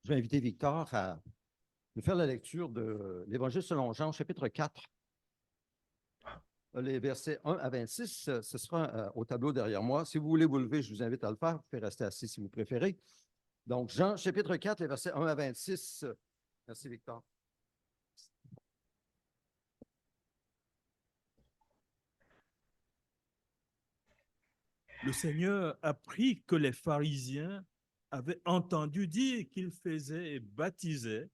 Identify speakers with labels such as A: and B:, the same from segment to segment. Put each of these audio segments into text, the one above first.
A: Je vais inviter Victor à nous faire la lecture de l'Évangile selon Jean, chapitre 4, les versets 1 à 26. Ce sera au tableau derrière moi. Si vous voulez vous lever, je vous invite à le faire. Vous pouvez rester assis si vous préférez. Donc, Jean, chapitre 4, les versets 1 à 26. Merci, Victor.
B: Le Seigneur apprit que les pharisiens avaient entendu dire qu'il faisait et baptisait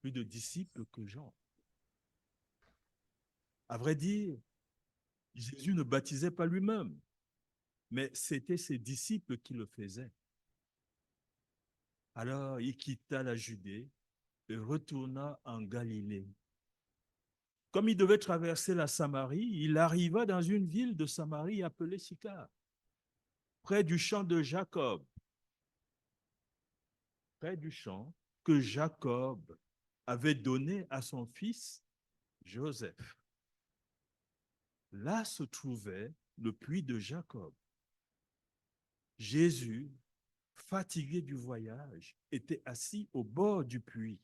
B: plus de disciples que Jean. À vrai dire, Jésus ne baptisait pas lui-même, mais c'était ses disciples qui le faisaient. Alors il quitta la Judée et retourna en Galilée. Comme il devait traverser la Samarie, il arriva dans une ville de Samarie appelée Sychar, près du champ de Jacob, près du champ que Jacob avait donné à son fils Joseph. Là se trouvait le puits de Jacob. Jésus, fatigué du voyage, était assis au bord du puits.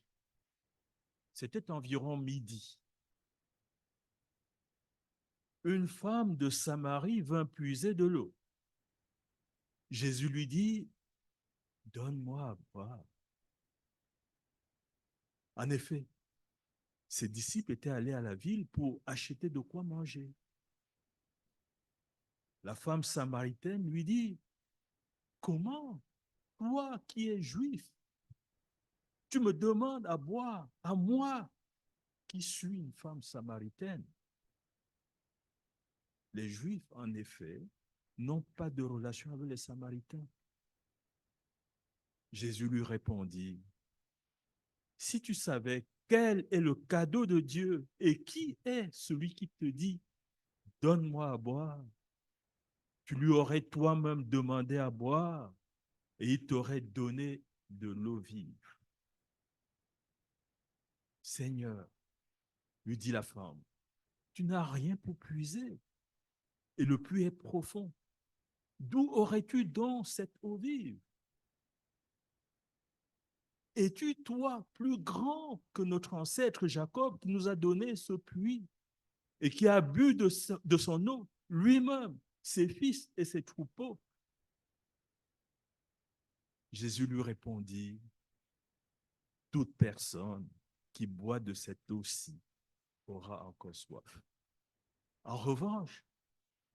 B: C'était environ midi. Une femme de Samarie vint puiser de l'eau. Jésus lui dit, donne-moi à boire. En effet, ses disciples étaient allés à la ville pour acheter de quoi manger. La femme samaritaine lui dit, comment, toi qui es juif, tu me demandes à boire, à moi qui suis une femme samaritaine? Les Juifs, en effet, n'ont pas de relation avec les Samaritains. Jésus lui répondit, si tu savais quel est le cadeau de Dieu et qui est celui qui te dit, donne-moi à boire, tu lui aurais toi-même demandé à boire et il t'aurait donné de l'eau vive. Seigneur, lui dit la femme, tu n'as rien pour puiser et le puits est profond. D'où aurais-tu donc cette eau vive? Es-tu, toi, plus grand que notre ancêtre Jacob qui nous a donné ce puits et qui a bu de son eau lui-même, ses fils et ses troupeaux? Jésus lui répondit, toute personne qui boit de cette eau-ci aura encore soif. En revanche,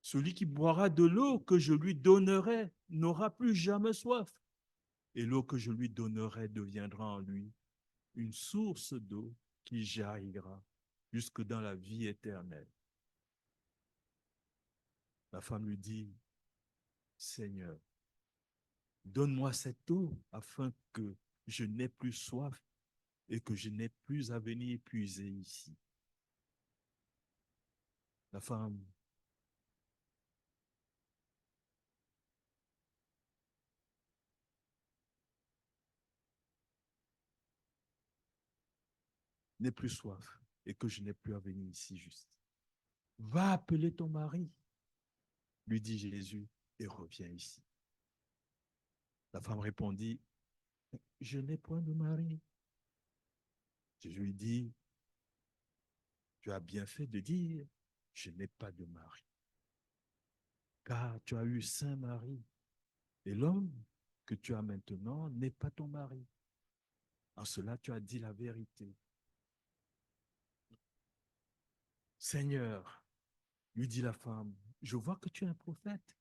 B: celui qui boira de l'eau que je lui donnerai n'aura plus jamais soif. Et l'eau que je lui donnerai deviendra en lui une source d'eau qui jaillira jusque dans la vie éternelle. La femme lui dit, Seigneur, donne-moi cette eau afin que je n'ai plus soif et que je n'ai plus à venir puiser ici. La femme n'est plus soif et que je n'ai plus à venir ici juste. Va appeler ton mari, lui dit Jésus, et reviens ici. La femme répondit, je n'ai point de mari. Jésus lui dit, tu as bien fait de dire, je n'ai pas de mari, car tu as eu 5 maris, et l'homme que tu as maintenant n'est pas ton mari. En cela, tu as dit la vérité. Seigneur, lui dit la femme, je vois que tu es un prophète.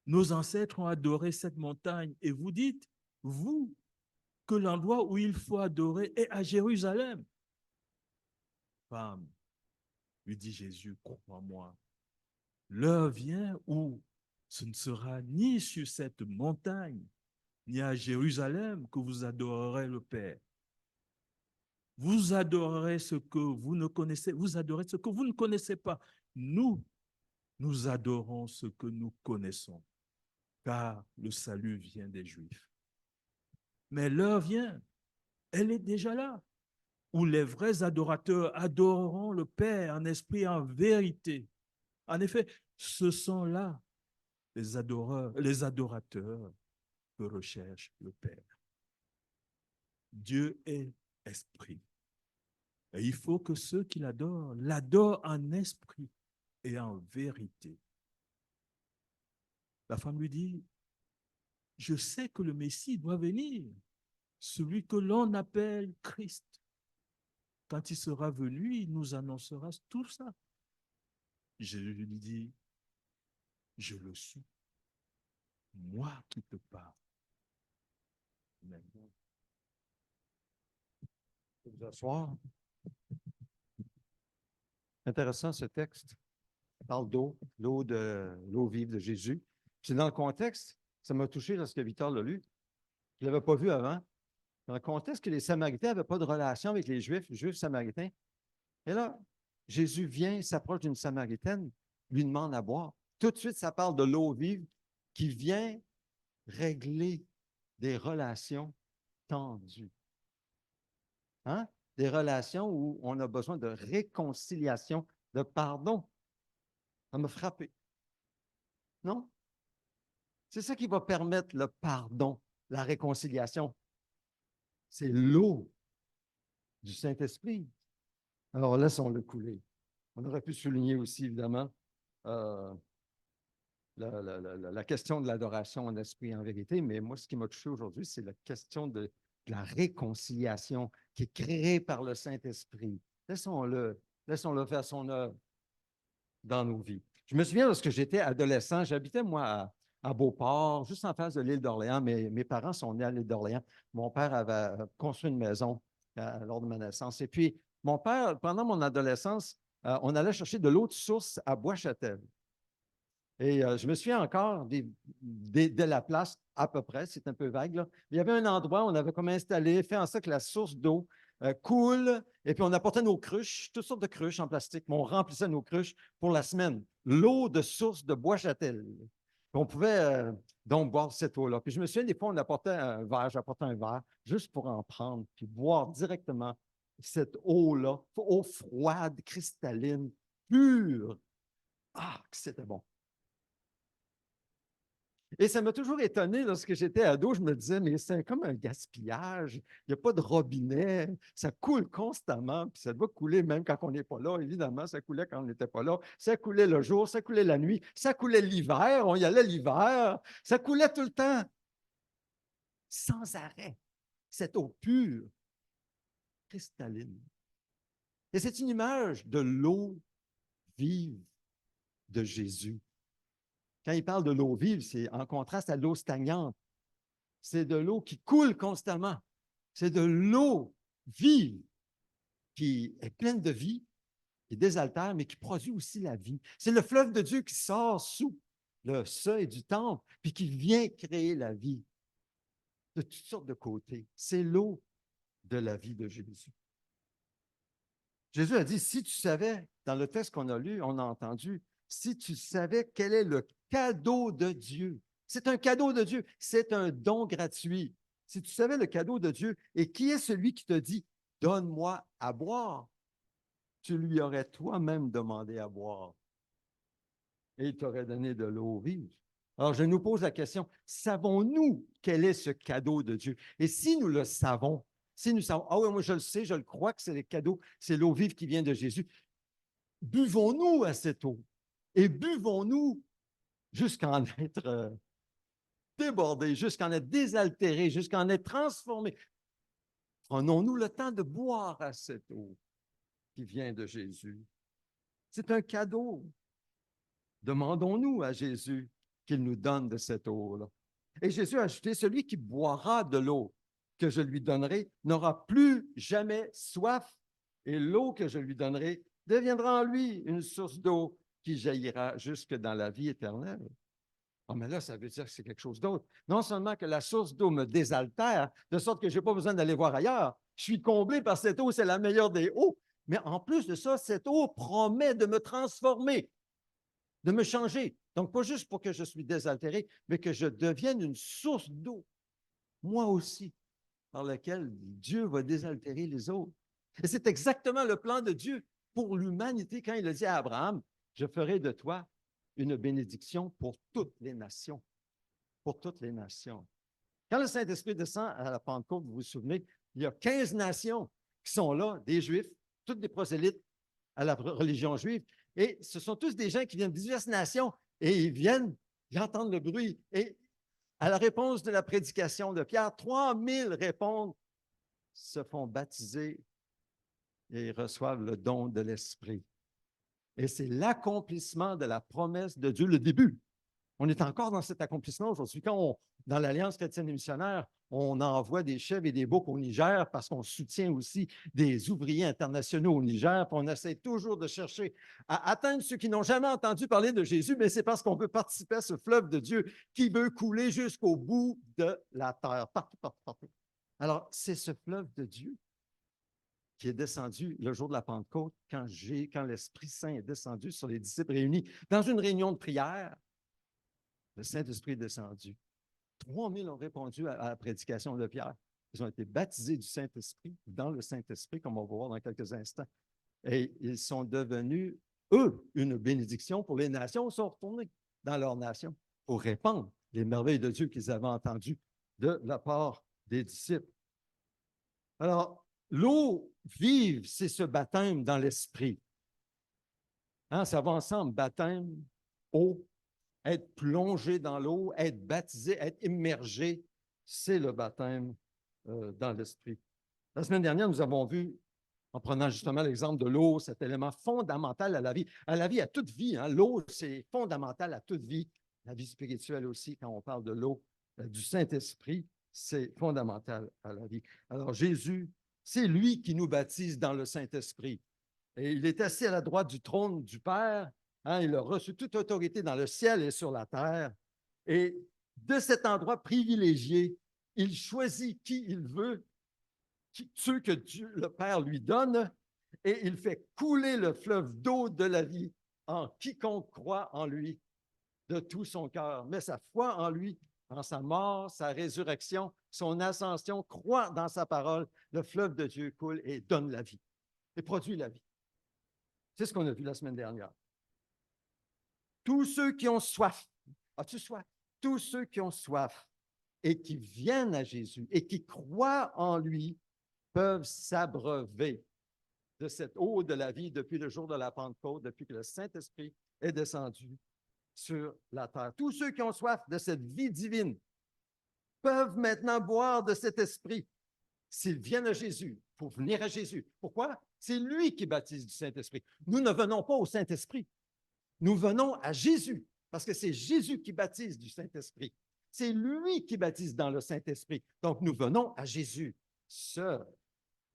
B: Nos ancêtres ont adoré cette montagne, et vous dites, vous, que l'endroit où il faut adorer est à Jérusalem. Femme, lui dit Jésus, crois-moi, l'heure vient où ce ne sera ni sur cette montagne, ni à Jérusalem que vous adorerez le Père. Vous adorerez ce que vous ne connaissez, vous adorez ce que vous ne connaissez pas. Nous, nous adorons ce que nous connaissons, car le salut vient des Juifs. Mais l'heure vient, elle est déjà là, où les vrais adorateurs adoreront le Père en esprit et en vérité. En effet, ce sont là les adorateurs que recherche le Père. Dieu est esprit. Et il faut que ceux qui l'adorent en esprit et en vérité. La femme lui dit, je sais que le Messie doit venir, celui que l'on appelle Christ. Quand il sera venu, il nous annoncera tout ça. Jésus lui dit, je le suis, moi qui te parle. Amen.
A: Vous asseoir. Intéressant ce texte. Il parle d'eau, l'eau vive de Jésus. C'est dans le contexte, ça m'a touché lorsque Victor l'a lu, qu'il n'avait pas vu avant. Dans le contexte que les Samaritains n'avaient pas de relation avec les Juifs samaritains. Et là, Jésus vient, s'approche d'une Samaritaine, lui demande à boire. Tout de suite, ça parle de l'eau vive qui vient régler des relations tendues. Hein? Des relations où on a besoin de réconciliation, de pardon. Ça m'a frappé. Non? C'est ça qui va permettre le pardon, la réconciliation. C'est l'eau du Saint-Esprit. Alors, laissons-le couler. On aurait pu souligner aussi, évidemment, la question de l'adoration en esprit et en vérité, mais moi, ce qui m'a touché aujourd'hui, c'est la question de la réconciliation qui est créée par le Saint-Esprit. Laissons-le faire son œuvre dans nos vies. Je me souviens, lorsque j'étais adolescent, j'habitais, moi, à Beauport, juste en face de l'île d'Orléans. Mes parents sont nés à l'île d'Orléans. Mon père avait construit une maison lors de ma naissance. Et puis, mon père, pendant mon adolescence, on allait chercher de l'eau de source à Bois-Châtel. Et je me souviens encore de la place, à peu près, c'est un peu vague, là. Il y avait un endroit où on avait comme installé, fait en sorte que la source d'eau coule, et puis on apportait nos cruches, toutes sortes de cruches en plastique, mais on remplissait nos cruches pour la semaine. L'eau de source de Bois-Châtel. On pouvait donc boire cette eau-là. Puis je me souviens, des fois, on apportait un verre, j'apportais un verre, juste pour en prendre, puis boire directement cette eau-là, eau froide, cristalline, pure. Ah, que c'était bon. Et ça m'a toujours étonné lorsque j'étais ado, je me disais, mais c'est comme un gaspillage, il n'y a pas de robinet, ça coule constamment, puis ça doit couler même quand on n'est pas là. Évidemment, ça coulait quand on n'était pas là, ça coulait le jour, ça coulait la nuit, ça coulait l'hiver, on y allait l'hiver, ça coulait tout le temps, sans arrêt, cette eau pure, cristalline. Et c'est une image de l'eau vive de Jésus. Quand il parle de l'eau vive, c'est en contraste à l'eau stagnante. C'est de l'eau qui coule constamment. C'est de l'eau vive qui est pleine de vie, qui désaltère, mais qui produit aussi la vie. C'est le fleuve de Dieu qui sort sous le seuil du temple, puis qui vient créer la vie de toutes sortes de côtés. C'est l'eau de la vie de Jésus. Jésus a dit, si tu savais, dans le texte qu'on a lu, on a entendu, si tu savais quel est le cadeau de Dieu. C'est un cadeau de Dieu, c'est un don gratuit. Si tu savais le cadeau de Dieu, et qui est celui qui te dit, donne-moi à boire, tu lui aurais toi-même demandé à boire. Et il t'aurait donné de l'eau vive. Alors, je nous pose la question, savons-nous quel est ce cadeau de Dieu? Et si nous le savons, si nous savons, ah oui, moi je le sais, je le crois que c'est le cadeau, c'est l'eau vive qui vient de Jésus, buvons-nous à cette eau? Et buvons-nous jusqu'à en être débordés, jusqu'à en être désaltérés, jusqu'à en être transformés? Prenons-nous le temps de boire à cette eau qui vient de Jésus? C'est un cadeau. Demandons-nous à Jésus qu'il nous donne de cette eau-là. Et Jésus a ajouté, celui qui boira de l'eau que je lui donnerai n'aura plus jamais soif, et l'eau que je lui donnerai deviendra en lui une source d'eau qui jaillira jusque dans la vie éternelle. Ah, mais là, ça veut dire que c'est quelque chose d'autre. Non seulement que la source d'eau me désaltère, de sorte que je n'ai pas besoin d'aller voir ailleurs. Je suis comblé par cette eau, c'est la meilleure des eaux. Mais en plus de ça, cette eau promet de me transformer, de me changer. Donc, pas juste pour que je sois désaltéré, mais que je devienne une source d'eau, moi aussi, par laquelle Dieu va désaltérer les autres. Et c'est exactement le plan de Dieu pour l'humanité quand il a dit à Abraham, je ferai de toi une bénédiction pour toutes les nations. Pour toutes les nations. Quand le Saint-Esprit descend à la Pentecôte, vous vous souvenez, il y a 15 nations qui sont là, des Juifs, toutes des prosélytes à la religion juive. Et ce sont tous des gens qui viennent de diverses nations et ils entendent le bruit. Et à la réponse de la prédication de Pierre, 3000 répondent, se font baptiser et reçoivent le don de l'Esprit. Et c'est l'accomplissement de la promesse de Dieu, le début. On est encore dans cet accomplissement aujourd'hui. Dans l'Alliance chrétienne et missionnaire, on envoie des chèvres et des boucs au Niger parce qu'on soutient aussi des ouvriers internationaux au Niger. Puis on essaie toujours de chercher à atteindre ceux qui n'ont jamais entendu parler de Jésus, mais c'est parce qu'on veut participer à ce fleuve de Dieu qui veut couler jusqu'au bout de la terre, partout, partout, partout. Alors, c'est ce fleuve de Dieu qui est descendu le jour de la Pentecôte, quand l'Esprit Saint est descendu sur les disciples réunis dans une réunion de prière. Le Saint-Esprit est descendu. 3000 ont répondu à la prédication de Pierre. Ils ont été baptisés du Saint-Esprit, dans le Saint-Esprit, comme on va voir dans quelques instants. Et ils sont devenus, eux, une bénédiction pour les nations. Ils sont retournés dans leur nation pour répandre les merveilles de Dieu qu'ils avaient entendues de la part des disciples. Alors, l'eau vive, c'est ce baptême dans l'Esprit. Hein, ça va ensemble, baptême, eau, être plongé dans l'eau, être baptisé, être immergé, c'est le baptême dans l'Esprit. La semaine dernière, nous avons vu, en prenant justement l'exemple de l'eau, cet élément fondamental à la vie. À toute vie, hein, l'eau, c'est fondamental à toute vie. La vie spirituelle aussi, quand on parle de l'eau, du Saint-Esprit, c'est fondamental à la vie. Alors Jésus, c'est lui qui nous baptise dans le Saint-Esprit. Et il est assis à la droite du trône du Père. Hein, il a reçu toute autorité dans le ciel et sur la terre. Et de cet endroit privilégié, il choisit qui il veut, ceux que Dieu, le Père, lui donne, et il fait couler le fleuve d'eau de la vie en quiconque croit en lui de tout son cœur, met sa foi en lui, en sa mort, sa résurrection, son ascension, croit dans sa parole, le fleuve de Dieu coule et donne la vie, et produit la vie. C'est ce qu'on a vu la semaine dernière. Tous ceux qui ont soif, as-tu soif? Tous ceux qui ont soif et qui viennent à Jésus et qui croient en lui peuvent s'abreuver de cette eau de la vie depuis le jour de la Pentecôte, depuis que le Saint-Esprit est descendu sur la terre. Tous ceux qui ont soif de cette vie divine peuvent maintenant boire de cet esprit s'ils viennent à Jésus, pour venir à Jésus. Pourquoi? C'est lui qui baptise du Saint-Esprit. Nous ne venons pas au Saint-Esprit. Nous venons à Jésus, parce que c'est Jésus qui baptise du Saint-Esprit. C'est lui qui baptise dans le Saint-Esprit. Donc, nous venons à Jésus seul.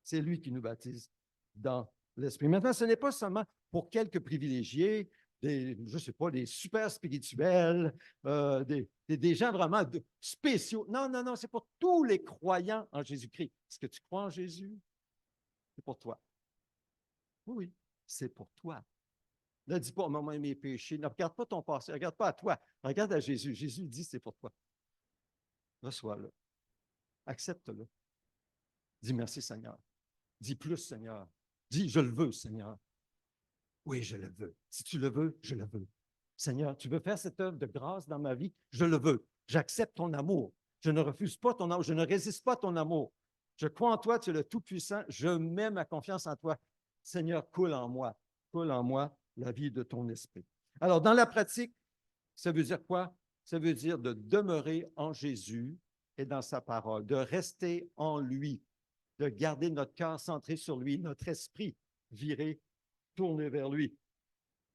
A: C'est lui qui nous baptise dans l'Esprit. Maintenant, ce n'est pas seulement pour quelques privilégiés, je ne sais pas, des super spirituels, des gens vraiment spéciaux. Non, non, non, c'est pour tous les croyants en Jésus-Christ. Est-ce que tu crois en Jésus? C'est pour toi. Oui, oui, c'est pour toi. Ne dis pas, maman, mes péchés. Ne regarde pas ton passé. Regarde pas à toi. Regarde à Jésus. Jésus dit, c'est pour toi. Reçois-le. Accepte-le. Dis merci, Seigneur. Dis plus, Seigneur. Dis, je le veux, Seigneur. Oui, je le veux. Si tu le veux, je le veux. Seigneur, tu veux faire cette œuvre de grâce dans ma vie? Je le veux. J'accepte ton amour. Je ne refuse pas ton amour. Je ne résiste pas à ton amour. Je crois en toi, tu es le Tout-Puissant. Je mets ma confiance en toi. Seigneur, coule en moi. Coule en moi la vie de ton esprit. Alors, dans la pratique, ça veut dire quoi? Ça veut dire de demeurer en Jésus et dans sa parole, de rester en lui, de garder notre cœur centré sur lui, notre esprit viré, tourné vers lui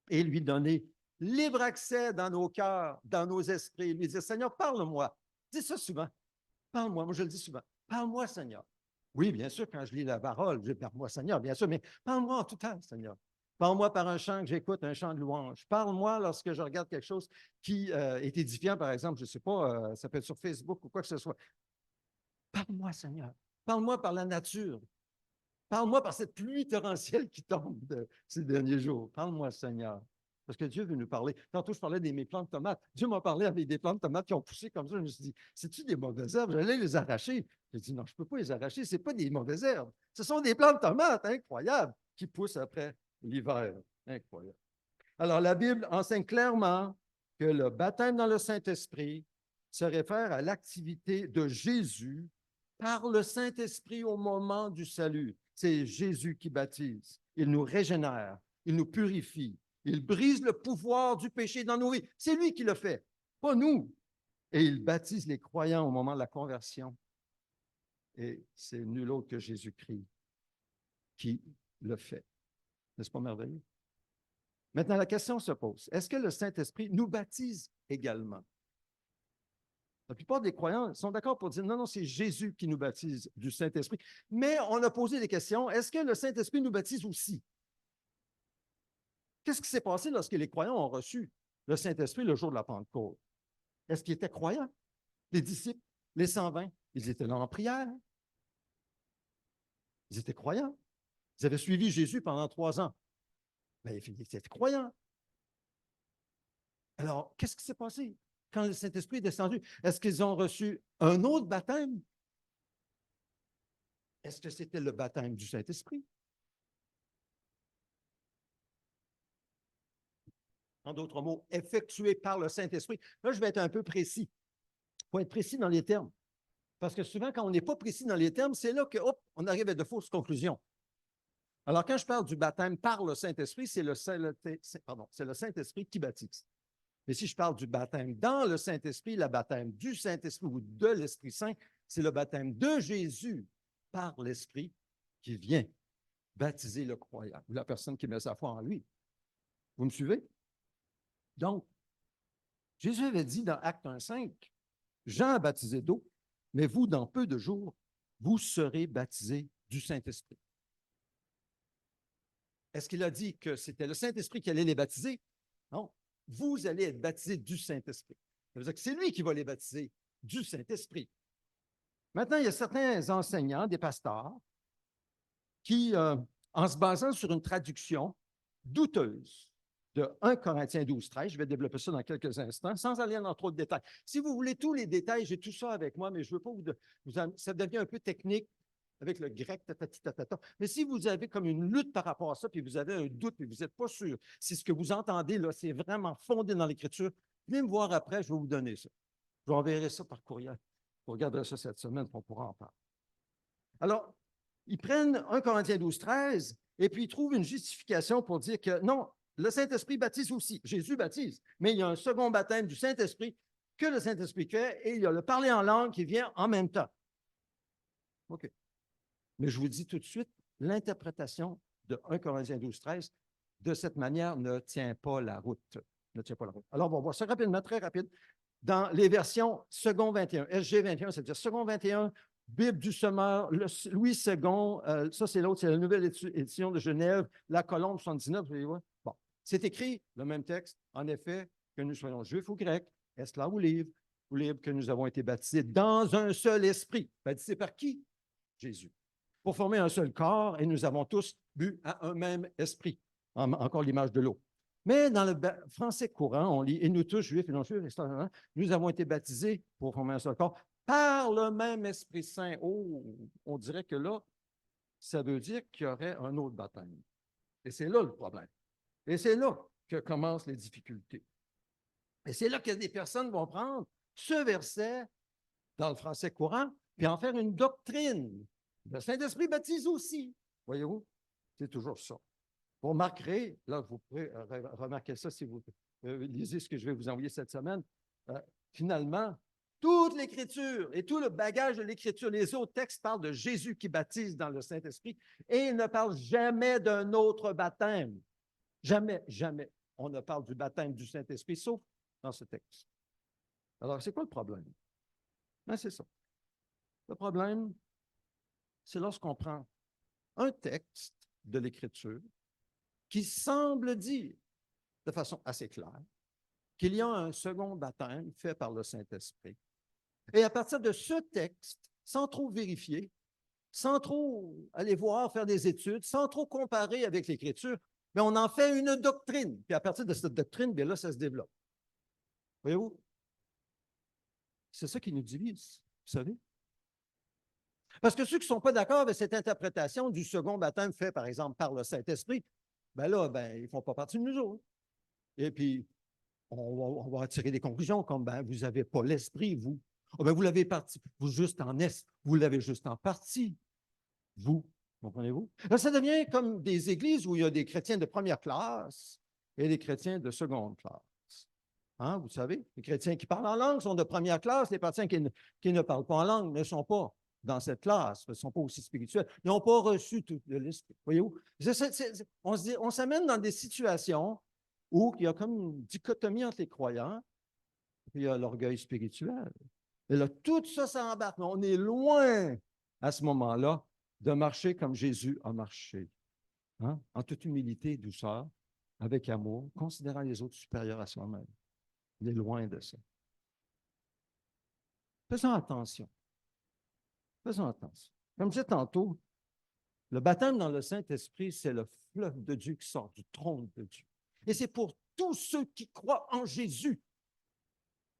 A: et lui donner libre accès dans nos cœurs, dans nos esprits, lui dire, Seigneur, parle-moi. Dis ça souvent. Parle-moi. Moi, je le dis souvent. Parle-moi, Seigneur. Oui, bien sûr, quand je lis la parole, je dis, parle-moi, Seigneur, bien sûr, mais parle-moi en tout temps, Seigneur. Parle-moi par un chant que j'écoute, un chant de louange. Parle-moi lorsque je regarde quelque chose qui est édifiant, par exemple, je ne sais pas, ça peut être sur Facebook ou quoi que ce soit. Parle-moi, Seigneur. Parle-moi par la nature. Parle-moi par cette pluie torrentielle qui tombe ces derniers jours. Parle-moi, Seigneur. Parce que Dieu veut nous parler. Tantôt, je parlais de mes plants de tomates. Dieu m'a parlé avec des plants de tomates qui ont poussé comme ça. Je me suis dit, c'est-tu des mauvaises herbes? J'allais les arracher. J'ai dit, non, je ne peux pas les arracher. Ce n'est pas des mauvaises herbes. Ce sont des plants de tomates incroyables qui poussent après l'hiver. Incroyable. Alors, la Bible enseigne clairement que le baptême dans le Saint-Esprit se réfère à l'activité de Jésus par le Saint-Esprit au moment du salut. C'est Jésus qui baptise. Il nous régénère, il nous purifie, il brise le pouvoir du péché dans nos vies. C'est lui qui le fait, pas nous. Et il baptise les croyants au moment de la conversion. Et c'est nul autre que Jésus-Christ qui le fait. N'est-ce pas merveilleux? Maintenant, la question se pose, est-ce que le Saint-Esprit nous baptise également? La plupart des croyants sont d'accord pour dire non, non, c'est Jésus qui nous baptise du Saint-Esprit. Mais on a posé des questions. Est-ce que le Saint-Esprit nous baptise aussi? Qu'est-ce qui s'est passé lorsque les croyants ont reçu le Saint-Esprit le jour de la Pentecôte? Est-ce qu'ils étaient croyants? Les disciples, les 120, ils étaient là en prière. Ils étaient croyants. Ils avaient suivi Jésus pendant 3 ans. Mais ils étaient croyants. Alors, qu'est-ce qui s'est passé quand le Saint-Esprit est descendu? Est-ce qu'ils ont reçu un autre baptême? Est-ce que c'était le baptême du Saint-Esprit? En d'autres mots, effectué par le Saint-Esprit. Là, je vais être un peu précis. Il faut être précis dans les termes. Parce que souvent, quand on n'est pas précis dans les termes, c'est là que, hop, on arrive à de fausses conclusions. Alors, quand je parle du baptême par le Saint-Esprit, c'est le Saint-Esprit qui baptise. Mais si je parle du baptême dans le Saint-Esprit, le baptême du Saint-Esprit ou de l'Esprit Saint, c'est le baptême de Jésus par l'Esprit qui vient baptiser le croyant ou la personne qui met sa foi en lui. Vous me suivez? Donc, Jésus avait dit dans Acte 1,5, Jean a baptisé d'eau, mais vous, dans peu de jours, vous serez baptisés du Saint-Esprit. Est-ce qu'il a dit que c'était le Saint-Esprit qui allait les baptiser? Non. Vous allez être baptisés du Saint-Esprit. Ça veut dire que c'est lui qui va les baptiser du Saint-Esprit. Maintenant, il y a certains enseignants, des pasteurs, qui, en se basant sur une traduction douteuse de 1 Corinthiens 12, 13, je vais développer ça dans quelques instants, sans aller dans trop de détails. Si vous voulez tous les détails, j'ai tout ça avec moi, mais je ne veux pas ça devient un peu technique avec le grec, tatata. Mais si vous avez comme une lutte par rapport à ça, puis vous avez un doute, puis vous n'êtes pas sûr, si ce que vous entendez là, c'est vraiment fondé dans l'Écriture, venez me voir après, je vais vous donner ça. Je vous enverrai ça par courriel. Vous regarderez ça cette semaine, on pourra en parler. Alors, ils prennent 1 Corinthiens 12, 13, et puis ils trouvent une justification pour dire que non, le Saint-Esprit baptise aussi. Jésus baptise, mais il y a un second baptême du Saint-Esprit que le Saint-Esprit fait, et il y a le parler en langue qui vient en même temps. OK. Mais je vous dis tout de suite, l'interprétation de 1 Corinthiens 12, 13, de cette manière, ne tient pas la route. Ne tient pas la route. Alors, on va voir ça rapidement, très rapide. Dans les versions second 21, SG 21, c'est-à-dire second 21, Bible du Semeur, Louis II, ça c'est l'autre, c'est la nouvelle édition de Genève, la colombe 79, vous voyez voir. Bon, c'est écrit, le même texte, en effet, que nous soyons juifs ou grecs, esclaves ou libres, que nous avons été baptisés dans un seul esprit. Baptisés par qui? Jésus. Pour former un seul corps, et nous avons tous bu à un même esprit. Encore l'image de l'eau. Mais dans le français courant, on lit « Et nous tous, juifs et non-juifs, nous avons été baptisés pour former un seul corps par le même Esprit Saint. » Oh, on dirait que là, ça veut dire qu'il y aurait un autre baptême. Et c'est là le problème. Et c'est là que commencent les difficultés. Et c'est là que des personnes vont prendre ce verset dans le français courant, puis en faire une doctrine. Le Saint-Esprit baptise aussi. Voyez-vous? C'est toujours ça. Vous remarquerez, là, vous pourrez remarquer ça si vous lisez ce que je vais vous envoyer cette semaine. Finalement, toute l'Écriture et tout le bagage de l'Écriture, les autres textes parlent de Jésus qui baptise dans le Saint-Esprit et ils ne parlent jamais d'un autre baptême. Jamais, jamais. On ne parle du baptême du Saint-Esprit, sauf dans ce texte. Alors, c'est quoi le problème? Ben, c'est ça. Le problème, c'est lorsqu'on prend un texte de l'Écriture qui semble dire de façon assez claire qu'il y a un second baptême fait par le Saint-Esprit. Et à partir de ce texte, sans trop vérifier, sans trop aller voir, faire des études, sans trop comparer avec l'Écriture, mais on en fait une doctrine. Puis à partir de cette doctrine, bien là, ça se développe. Voyez-vous? C'est ça qui nous divise, vous savez? Parce que ceux qui ne sont pas d'accord avec cette interprétation du second baptême fait, par exemple, par le Saint-Esprit, ben là, ils ne font pas partie de nous autres. Et puis, on va tirer des conclusions comme, vous n'avez pas l'Esprit, vous. Oh, ben, vous l'avez parti, vous juste en est, vous l'avez juste en partie. Vous, comprenez-vous? Là, ça devient comme des églises où il y a des chrétiens de première classe et des chrétiens de seconde classe. Hein, vous savez, les chrétiens qui parlent en langue sont de première classe, les chrétiens qui ne parlent pas en langue ne sont pas dans cette classe, ne sont pas aussi spirituels, ils n'ont pas reçu toute l'esprit. Voyez-vous? On s'amène dans des situations où il y a comme une dichotomie entre les croyants et il y a l'orgueil spirituel. Et là, tout ça s'embarque. On est loin, à ce moment-là, de marcher comme Jésus a marché. Hein? En toute humilité et douceur, avec amour, considérant les autres supérieurs à soi-même. Il est loin de ça. Faisons attention. Faisons attention. Comme je disais tantôt, le baptême dans le Saint-Esprit, c'est le fleuve de Dieu qui sort du trône de Dieu. Et c'est pour tous ceux qui croient en Jésus.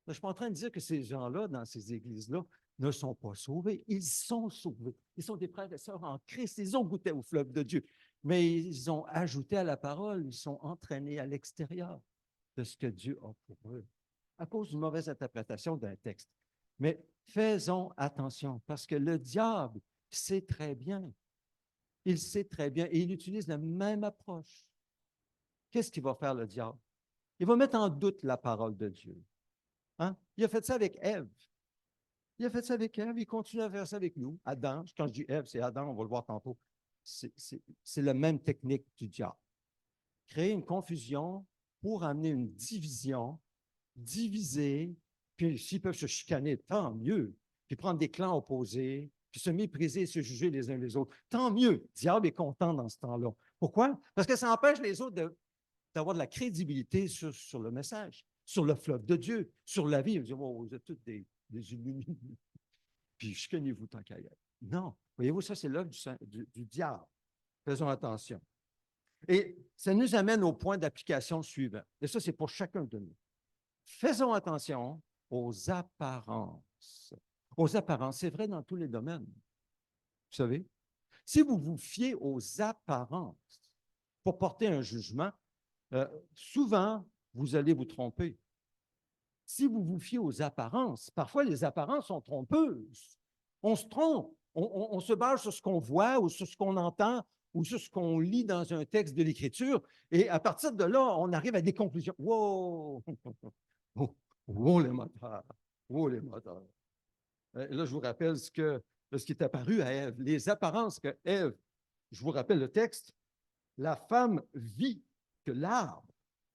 A: Je ne suis pas en train de dire que ces gens-là, dans ces églises-là, ne sont pas sauvés. Ils sont sauvés. Ils sont des frères et sœurs en Christ. Ils ont goûté au fleuve de Dieu. Mais ils ont ajouté à la parole. Ils sont entraînés à l'extérieur de ce que Dieu a pour eux, à cause d'une mauvaise interprétation d'un texte. Mais faisons attention, parce que le diable sait très bien. Il sait très bien et il utilise la même approche. Qu'est-ce qu'il va faire, le diable? Il va mettre en doute la parole de Dieu. Hein? Il a fait ça avec Ève. Il a fait ça avec Ève, il continue à faire ça avec nous. Adam, quand je dis Ève, c'est Adam, on va le voir tantôt. C'est la même technique du diable. Créer une confusion pour amener une division, diviser, puis s'ils peuvent se chicaner, tant mieux. Puis prendre des clans opposés, puis se mépriser et se juger les uns les autres. Tant mieux. Le diable est content dans ce temps-là. Pourquoi? Parce que ça empêche les autres d'avoir de la crédibilité sur le message, sur le fleuve de Dieu, sur la vie. Ils disent, oh, vous êtes tous des illuminés. Puis chicanez-vous tant qu'à y être. Non. Voyez-vous, ça, c'est l'œuvre du diable. Faisons attention. Et ça nous amène au point d'application suivant. Et ça, c'est pour chacun de nous. Faisons attention aux apparences. Aux apparences, c'est vrai dans tous les domaines. Vous savez, si vous vous fiez aux apparences pour porter un jugement, souvent, vous allez vous tromper. Si vous vous fiez aux apparences, parfois les apparences sont trompeuses. On se trompe. On se base sur ce qu'on voit ou sur ce qu'on entend ou sur ce qu'on lit dans un texte de l'Écriture. Et à partir de là, on arrive à des conclusions. Wow! Oh, oh les moteurs! Oh les moteurs! Là, je vous rappelle ce qui est apparu à Ève. Les apparences que Ève, je vous rappelle le texte, la femme vit que l'arbre,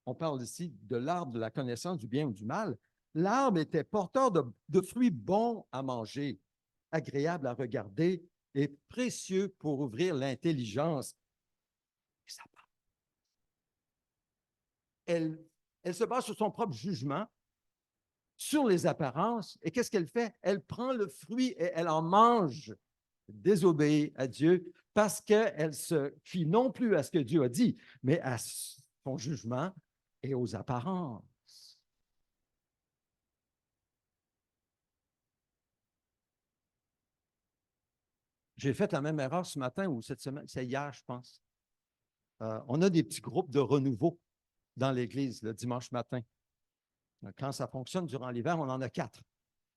A: on parle ici de l'arbre de la connaissance du bien ou du mal, l'arbre était porteur de fruits bons à manger, agréables à regarder et précieux pour ouvrir l'intelligence. Elle se base sur son propre jugement, sur les apparences, et qu'est-ce qu'elle fait? Elle prend le fruit et elle en mange, désobéit à Dieu, parce qu'elle se fie non plus à ce que Dieu a dit, mais à son jugement et aux apparences. J'ai fait la même erreur ce matin ou cette semaine, c'est hier, je pense. On a des petits groupes de renouveau dans l'Église le dimanche matin. Quand ça fonctionne durant l'hiver, on en a 4.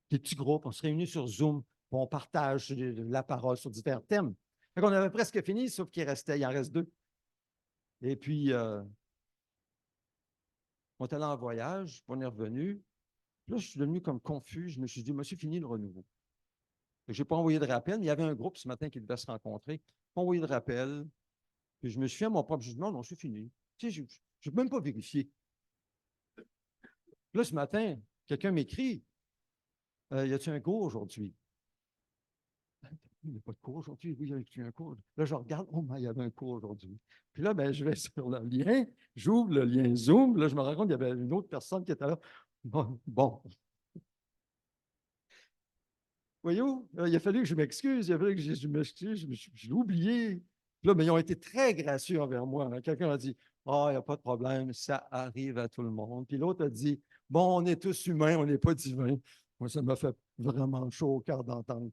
A: Des petits groupes, on se réunit sur Zoom, on partage la parole sur différents thèmes. On avait presque fini, sauf qu'il en reste 2. Et puis, on est allé en voyage, on est revenu. Là, je suis devenu comme confus. Je me suis dit, moi, c'est fini le renouveau. Je n'ai pas envoyé de rappel, mais il y avait un groupe ce matin qui devait se rencontrer. Pas envoyé de rappel. Puis je me suis fait à mon propre jugement, non, c'est fini. Tu sais, je n'ai même pas vérifié. Là, ce matin, quelqu'un m'écrit, y a-t-il un cours aujourd'hui? Il n'y a pas de cours aujourd'hui. Oui, il y a un cours. Là, je regarde, oh, il y avait un cours aujourd'hui. Puis là, ben, je vais sur le lien, j'ouvre le lien Zoom. Là, je me rends compte qu'il y avait une autre personne qui était là. Bon. Voyez-vous, il a fallu que je m'excuse, il a fallu que je m'excuse, je l'ai oublié. Là, mais ils ont été très gracieux envers moi. Hein. Quelqu'un a dit, ah, il n'y a pas de problème, ça arrive à tout le monde. Puis l'autre a dit, bon, on est tous humains, on n'est pas divins. Moi, ça m'a fait vraiment chaud au cœur d'entendre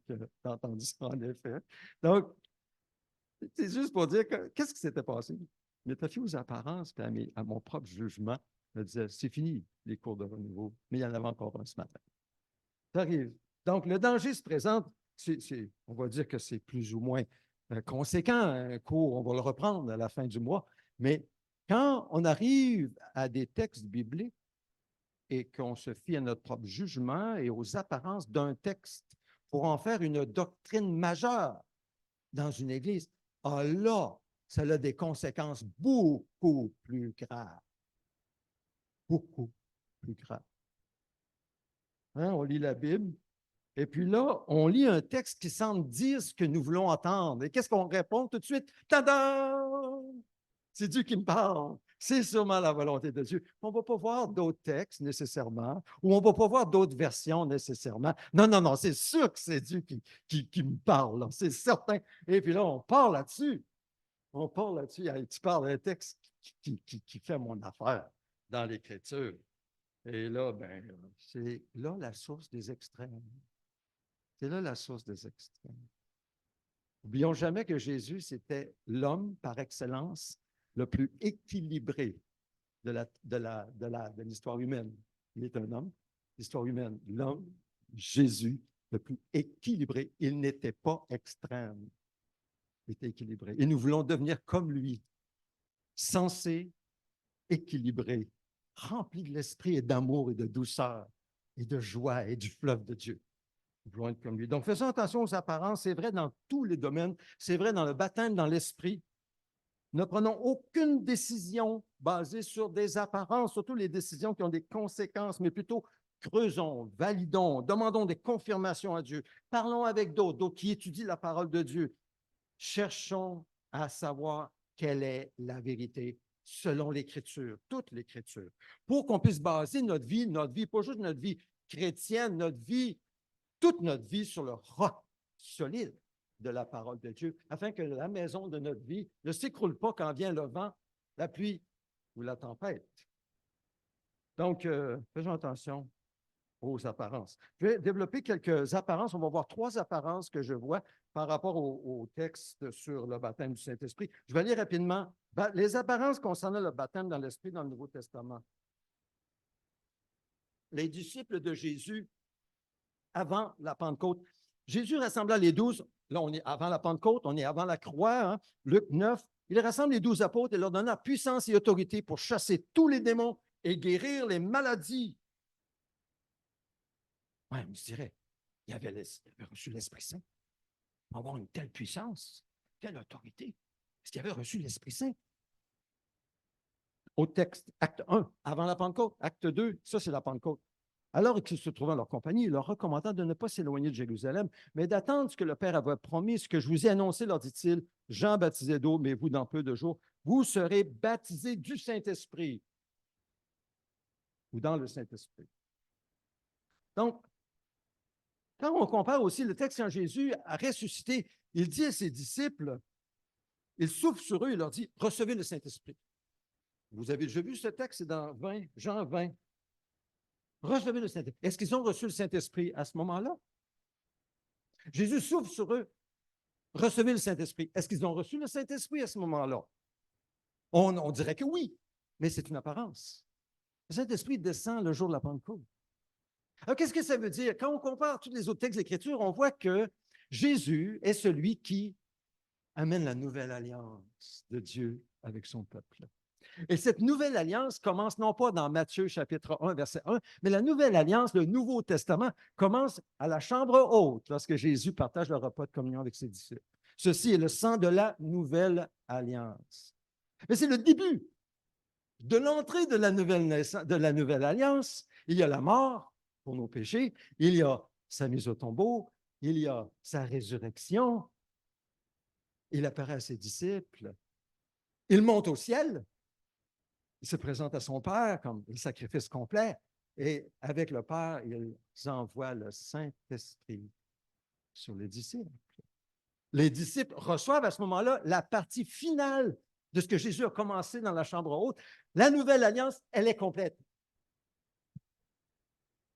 A: ça, en effet. Donc, c'est juste pour dire qu'est-ce qui s'était passé? Je m'étais fié aux apparences et à mon propre jugement. Je me disais, c'est fini les cours de renouveau, mais il y en avait encore un ce matin. Ça arrive. Donc, le danger se présente, on va dire que c'est plus ou moins conséquent. Un cours, on va le reprendre à la fin du mois. Mais quand on arrive à des textes bibliques et qu'on se fie à notre propre jugement et aux apparences d'un texte pour en faire une doctrine majeure dans une église, ah là, ça a des conséquences beaucoup plus graves. Beaucoup plus graves. Hein, on lit la Bible, et puis là, on lit un texte qui semble dire ce que nous voulons entendre. Et qu'est-ce qu'on répond tout de suite? Tadam! C'est Dieu qui me parle. C'est sûrement la volonté de Dieu. On ne va pas voir d'autres textes nécessairement, ou on ne va pas voir d'autres versions nécessairement. Non, non, non, c'est sûr que c'est Dieu qui me parle, c'est certain. Et puis là, on part là-dessus. On part là-dessus. Tu parles d'un texte qui fait mon affaire dans l'Écriture. Et là, ben, c'est là la source des extrêmes. C'est là la source des extrêmes. N'oublions jamais que Jésus, c'était l'homme par excellence le plus équilibré de l'histoire humaine. Il est un homme, l'histoire humaine. L'homme, Jésus, le plus équilibré. Il n'était pas extrême. Il était équilibré. Et nous voulons devenir comme lui, sensé, équilibré, rempli de l'esprit et d'amour et de douceur et de joie et du fleuve de Dieu. Nous voulons être comme lui. Donc, faisons attention aux apparences. C'est vrai dans tous les domaines. C'est vrai dans le baptême, dans l'esprit. Ne prenons aucune décision basée sur des apparences, surtout les décisions qui ont des conséquences, mais plutôt creusons, validons, demandons des confirmations à Dieu. Parlons avec d'autres qui étudient la parole de Dieu. Cherchons à savoir quelle est la vérité selon l'Écriture, toute l'Écriture, pour qu'on puisse baser notre vie, pas juste notre vie chrétienne, toute notre vie sur le roc solide de la parole de Dieu, afin que la maison de notre vie ne s'écroule pas quand vient le vent, la pluie ou la tempête. Donc, faisons attention aux apparences. Je vais développer quelques apparences. On va voir 3 apparences que je vois par rapport au texte sur le baptême du Saint-Esprit. Je vais aller rapidement. Les apparences concernant le baptême dans l'Esprit dans le Nouveau Testament. Les disciples de Jésus, avant la Pentecôte, Jésus rassembla les 12. Là, on est avant la Pentecôte, on est avant la croix, hein? Luc 9. Il rassemble les 12 apôtres et leur donna puissance et autorité pour chasser tous les démons et guérir les maladies. Oui, on se dirait, il avait reçu l'Esprit Saint. Pour avoir une telle puissance, telle autorité. Est-ce qu'il avait reçu l'Esprit Saint? Au texte, acte 1, avant la Pentecôte. Acte 2, ça c'est la Pentecôte. Alors qu'ils se trouvaient en leur compagnie, il leur recommanda de ne pas s'éloigner de Jérusalem, mais d'attendre ce que le Père avait promis, ce que je vous ai annoncé, leur dit-il. Jean baptisait d'eau, mais vous, dans peu de jours, vous serez baptisés du Saint-Esprit. Ou dans le Saint-Esprit. Donc, quand on compare aussi le texte quand Jésus a ressuscité, il dit à ses disciples, il souffle sur eux, il leur dit, recevez le Saint-Esprit. Vous avez déjà vu ce texte, c'est dans Jean 20. Recevez le Saint-Esprit. Est-ce qu'ils ont reçu le Saint-Esprit à ce moment-là? Jésus souffle sur eux. Recevez le Saint-Esprit. Est-ce qu'ils ont reçu le Saint-Esprit à ce moment-là? On dirait que oui, mais c'est une apparence. Le Saint-Esprit descend le jour de la Pentecôte. Alors, qu'est-ce que ça veut dire? Quand on compare tous les autres textes d'Écriture, on voit que Jésus est celui qui amène la nouvelle alliance de Dieu avec son peuple. Et cette nouvelle alliance commence non pas dans Matthieu chapitre 1, verset 1, mais la nouvelle alliance, le Nouveau Testament, commence à la chambre haute lorsque Jésus partage le repas de communion avec ses disciples. Ceci est le sang de la nouvelle alliance. Mais c'est le début de l'entrée de la nouvelle alliance. Il y a la mort pour nos péchés, il y a sa mise au tombeau, il y a sa résurrection, il apparaît à ses disciples, il monte au ciel, il se présente à son Père comme le sacrifice complet, et avec le Père, il envoie le Saint-Esprit sur les disciples. Les disciples reçoivent à ce moment-là la partie finale de ce que Jésus a commencé dans la chambre haute. La nouvelle alliance, elle est complète.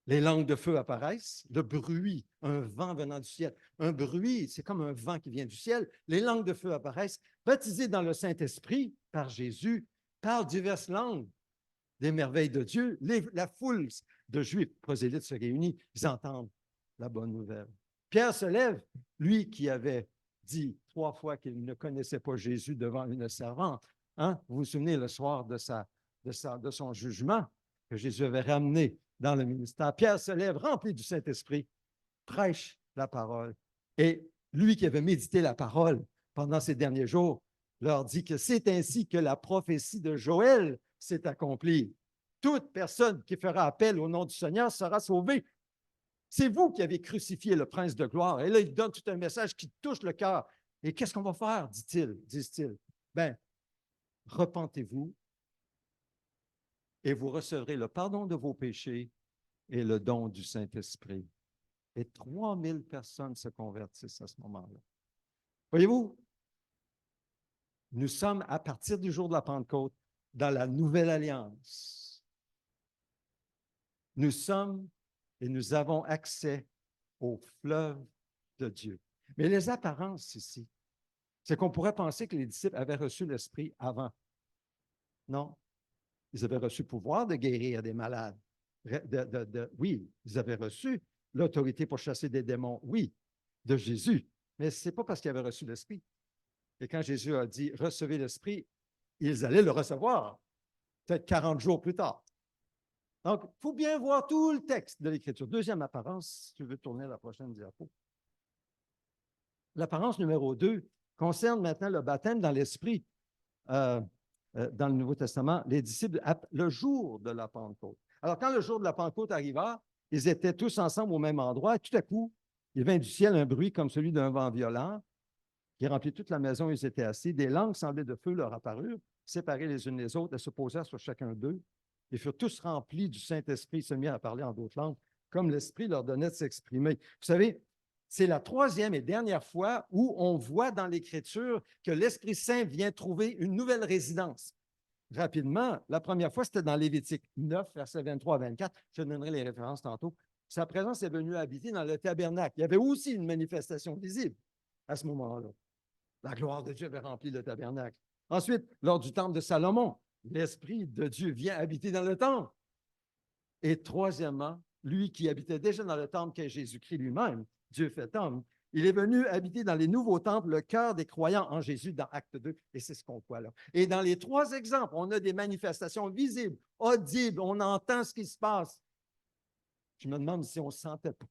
A: Les langues de feu apparaissent, le bruit, un vent venant du ciel. Un bruit, c'est comme un vent qui vient du ciel. Les langues de feu apparaissent, baptisés dans le Saint-Esprit par Jésus, parlent diverses langues des merveilles de Dieu. La foule de Juifs prosélytes se réunit, ils entendent la bonne nouvelle. Pierre se lève, lui qui avait dit 3 fois qu'il ne connaissait pas Jésus devant une servante. Hein? Vous vous souvenez le soir de son jugement que Jésus avait ramené dans le ministère. Pierre se lève, rempli du Saint-Esprit, prêche la parole. Et lui qui avait médité la parole pendant ces derniers jours, leur dit que c'est ainsi que la prophétie de Joël s'est accomplie. Toute personne qui fera appel au nom du Seigneur sera sauvée. C'est vous qui avez crucifié le prince de gloire. Et là, il donne tout un message qui touche le cœur. Et qu'est-ce qu'on va faire, disent-ils? Bien, repentez-vous et vous recevrez le pardon de vos péchés et le don du Saint-Esprit. Et 3000 personnes se convertissent à ce moment-là. Voyez-vous, nous sommes, à partir du jour de la Pentecôte, dans la nouvelle alliance. Nous sommes et nous avons accès au fleuve de Dieu. Mais les apparences ici, c'est qu'on pourrait penser que les disciples avaient reçu l'Esprit avant. Non. Ils avaient reçu le pouvoir de guérir des malades. Oui, ils avaient reçu l'autorité pour chasser des démons, oui, de Jésus. Mais ce n'est pas parce qu'ils avaient reçu l'Esprit. Et quand Jésus a dit « recevez l'Esprit », ils allaient le recevoir, peut-être 40 jours plus tard. Donc, il faut bien voir tout le texte de l'Écriture. Deuxième apparence, si tu veux tourner la prochaine diapo. L'apparence numéro 2 concerne maintenant le baptême dans l'Esprit dans le Nouveau Testament, les disciples, le jour de la Pentecôte. Alors, quand le jour de la Pentecôte arriva, ils étaient tous ensemble au même endroit, et tout à coup, il vint du ciel un bruit comme celui d'un vent violent qui remplit toute la maison où ils étaient assis. Des langues semblées de feu leur apparurent, séparées les unes des autres, elles se posèrent sur chacun d'eux. Ils furent tous remplis du Saint-Esprit, ils se mirent à parler en d'autres langues, comme l'Esprit leur donnait de s'exprimer. Vous savez, c'est la troisième et dernière fois où on voit dans l'Écriture que l'Esprit Saint vient trouver une nouvelle résidence. Rapidement, la première fois, c'était dans Lévitique 9, versets 23 à 24. Je donnerai les références tantôt. Sa présence est venue habiter dans le tabernacle. Il y avait aussi une manifestation visible à ce moment-là. La gloire de Dieu avait rempli le tabernacle. Ensuite, lors du temple de Salomon, l'Esprit de Dieu vient habiter dans le temple. Et troisièmement, lui qui habitait déjà dans le temple qu'est Jésus-Christ lui-même, Dieu fait homme, il est venu habiter dans les nouveaux temples le cœur des croyants en Jésus dans Acte 2, et c'est ce qu'on voit là. Et dans les 3 exemples, on a des manifestations visibles, audibles, on entend ce qui se passe. Je me demande si on ne sentait pas.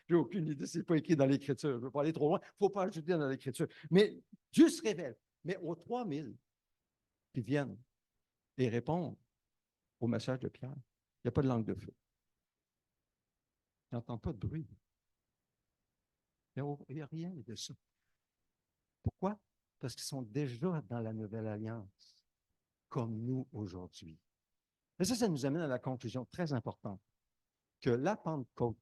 A: Je n'ai aucune idée, ce n'est pas écrit dans l'Écriture. Je ne veux pas aller trop loin, il ne faut pas ajouter dans l'Écriture. Mais Dieu se révèle. Mais aux 3000 qui viennent et répondent au message de Pierre, il n'y a pas de langue de feu. Ils n'entendent pas de bruit. Il n'y a rien de ça. Pourquoi? Parce qu'ils sont déjà dans la nouvelle alliance, comme nous aujourd'hui. Et ça nous amène à la conclusion très importante, que la Pentecôte,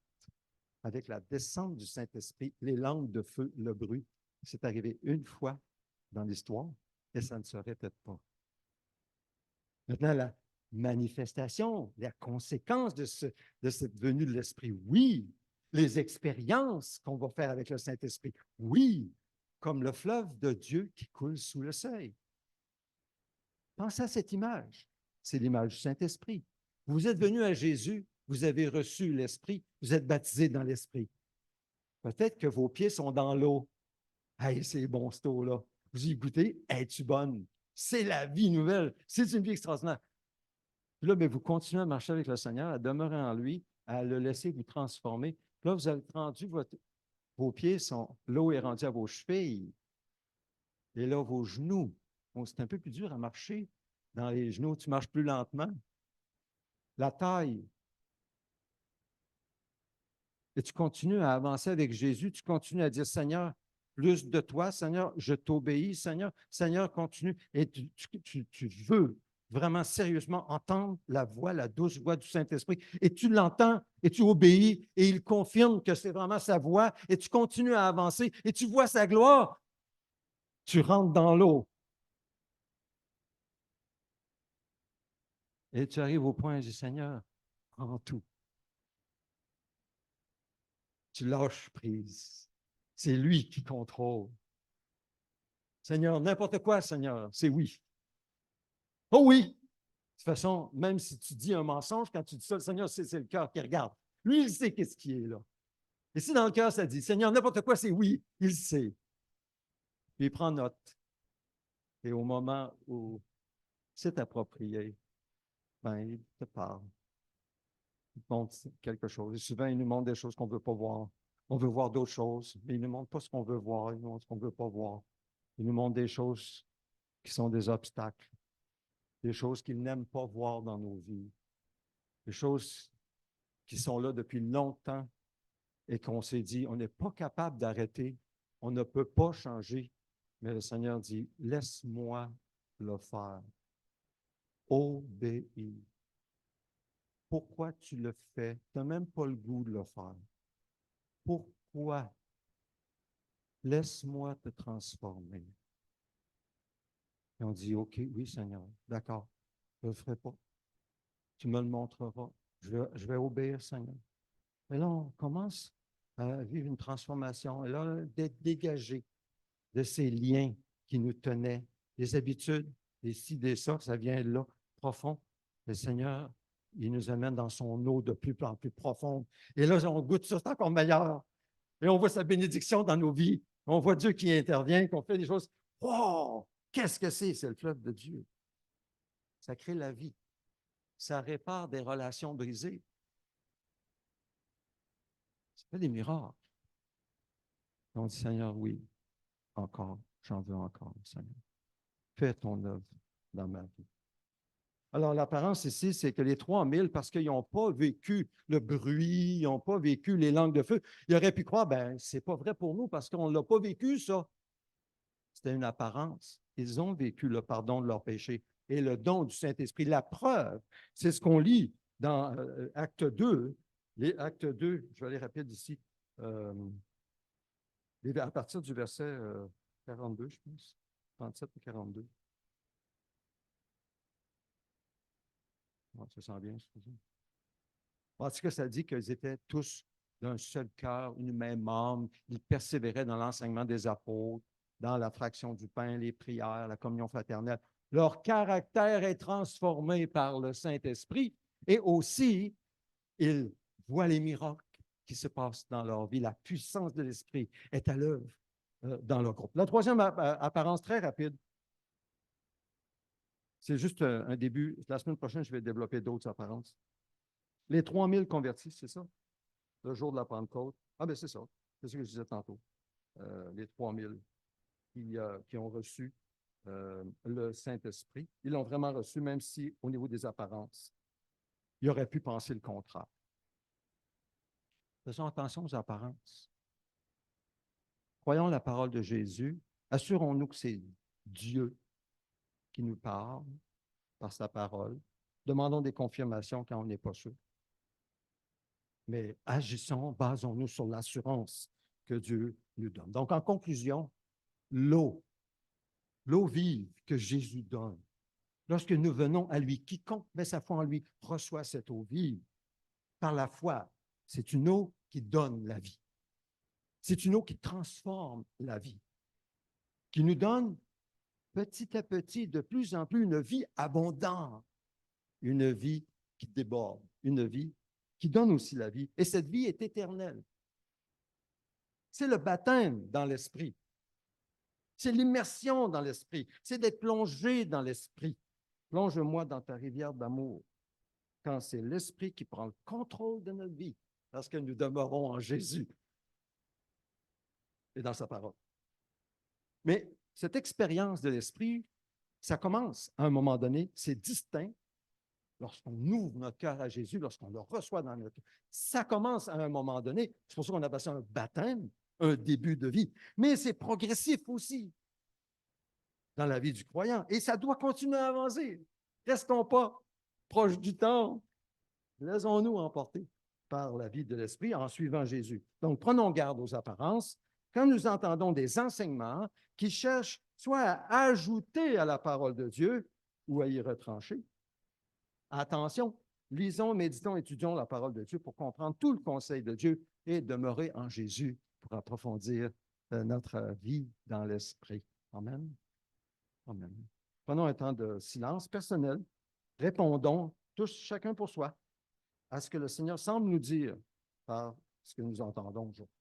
A: avec la descente du Saint-Esprit, les langues de feu, le bruit, c'est arrivé une fois dans l'histoire et ça ne se répète pas. Maintenant, la manifestation, la conséquence de cette venue de l'Esprit, oui. Les expériences qu'on va faire avec le Saint-Esprit, oui, comme le fleuve de Dieu qui coule sous le seuil. Pensez à cette image. C'est l'image du Saint-Esprit. Vous êtes venu à Jésus, vous avez reçu l'Esprit, vous êtes baptisé dans l'Esprit. Peut-être que vos pieds sont dans l'eau. Hey, c'est bon, cette eau-là. Vous y goûtez, es-tu bonne? C'est la vie nouvelle. C'est une vie extraordinaire. Puis là, bien, vous continuez à marcher avec le Seigneur, à demeurer en lui, à le laisser vous transformer. Puis là, vous avez rendu vos pieds l'eau est rendue à vos chevilles. Et là, vos genoux. Bon, c'est un peu plus dur à marcher. Dans les genoux, tu marches plus lentement. La taille. Et tu continues à avancer avec Jésus. Tu continues à dire, Seigneur, plus de toi, Seigneur, je t'obéis, Seigneur. Seigneur, continue. Et tu veux vraiment sérieusement entendre la voix, la douce voix du Saint-Esprit. Et tu l'entends et tu obéis et il confirme que c'est vraiment sa voix et tu continues à avancer et tu vois sa gloire. Tu rentres dans l'eau. Et tu arrives au point et dis, Seigneur, prends tout. Tu lâches prise. C'est lui qui contrôle. Seigneur, n'importe quoi, Seigneur, c'est oui. Oh oui! De toute façon, même si tu dis un mensonge, quand tu dis ça, le Seigneur, c'est le cœur qui regarde. Lui, il sait qu'est-ce qui est là. Et si dans le cœur, ça dit, Seigneur, n'importe quoi, c'est oui, il sait. Puis il prend note. Et au moment où c'est approprié, ben, il te parle. Il te montre quelque chose. Et souvent, il nous montre des choses qu'on ne veut pas voir. On veut voir d'autres choses, mais il ne nous montre pas ce qu'on veut voir, il nous montre ce qu'on ne veut pas voir. Il nous montre des choses qui sont des obstacles, des choses qu'il n'aime pas voir dans nos vies, des choses qui sont là depuis longtemps et qu'on s'est dit, on n'est pas capable d'arrêter, on ne peut pas changer. Mais le Seigneur dit, laisse-moi le faire. Obéis. Pourquoi tu le fais? Tu n'as même pas le goût de le faire. Pourquoi? Laisse-moi te transformer. Et on dit, OK, oui, Seigneur, d'accord, je ne le ferai pas. Tu me le montreras. Je vais obéir, Seigneur. Et là, on commence à vivre une transformation. Et là, d'être dégagé de ces liens qui nous tenaient, des habitudes, des ci, des ça vient là, profond. Le Seigneur, il nous amène dans son eau de plus en plus profonde. Et là, on goûte ça, c'est encore meilleur. Et on voit sa bénédiction dans nos vies. On voit Dieu qui intervient, qu'on fait des choses. Wow! Qu'est-ce que c'est? C'est le fleuve de Dieu. Ça crée la vie. Ça répare des relations brisées. Ça fait des miracles. Et on dit, Seigneur, oui, encore, j'en veux encore, Seigneur. Fais ton œuvre dans ma vie. Alors, l'apparence ici, c'est que les 3000, parce qu'ils n'ont pas vécu le bruit, ils n'ont pas vécu les langues de feu, ils auraient pu croire, ben, c'est pas vrai pour nous parce qu'on ne l'a pas vécu, ça. C'était une apparence. Ils ont vécu le pardon de leurs péchés et le don du Saint-Esprit. La preuve, c'est ce qu'on lit dans Acte 2. Les Actes 2, je vais aller rapide ici, à partir du verset 42, je pense, 37 ou 42. Ouais, ça sent bien, je en tout cas, ça dit qu'ils étaient tous d'un seul cœur, une même âme. Ils persévéraient dans l'enseignement des apôtres, dans la fraction du pain, les prières, la communion fraternelle. Leur caractère est transformé par le Saint-Esprit et aussi, ils voient les miracles qui se passent dans leur vie. La puissance de l'Esprit est à l'œuvre dans leur groupe. La troisième apparence très rapide, c'est juste un début. La semaine prochaine, je vais développer d'autres apparences. Les 3000 convertis, c'est ça? Le jour de la Pentecôte. Ah, bien, c'est ça. C'est ce que je disais tantôt. Les 3000 qui ont reçu le Saint-Esprit. Ils l'ont vraiment reçu, même si au niveau des apparences, ils auraient pu penser le contraire. Faisons attention aux apparences. Croyons la parole de Jésus. Assurons-nous que c'est Dieu qui nous parle par sa parole. Demandons des confirmations quand on n'est pas sûr. Mais agissons, basons-nous sur l'assurance que Dieu nous donne. Donc, en conclusion, l'eau vive que Jésus donne. Lorsque nous venons à lui, quiconque met sa foi en lui reçoit cette eau vive par la foi. C'est une eau qui donne la vie. C'est une eau qui transforme la vie, qui nous donne petit à petit, de plus en plus, une vie abondante, une vie qui déborde, une vie qui donne aussi la vie. Et cette vie est éternelle. C'est le baptême dans l'esprit. C'est l'immersion dans l'esprit. C'est d'être plongé dans l'esprit. Plonge-moi dans ta rivière d'amour. Quand c'est l'esprit qui prend le contrôle de notre vie, parce que nous demeurons en Jésus et dans sa parole. Mais cette expérience de l'esprit, ça commence à un moment donné, c'est distinct. Lorsqu'on ouvre notre cœur à Jésus, lorsqu'on le reçoit dans notre cœur, ça commence à un moment donné. C'est pour ça qu'on appelle ça un baptême, un début de vie. Mais c'est progressif aussi dans la vie du croyant. Et ça doit continuer à avancer. Restons pas proches du temps. Laissons-nous emporter par la vie de l'esprit en suivant Jésus. Donc, prenons garde aux apparences. Quand nous entendons des enseignements qui cherchent soit à ajouter à la parole de Dieu ou à y retrancher, attention, lisons, méditons, étudions la parole de Dieu pour comprendre tout le conseil de Dieu et demeurer en Jésus pour approfondir notre vie dans l'esprit. Amen. Amen. Prenons un temps de silence personnel. Répondons tous, chacun pour soi, à ce que le Seigneur semble nous dire par ce que nous entendons aujourd'hui.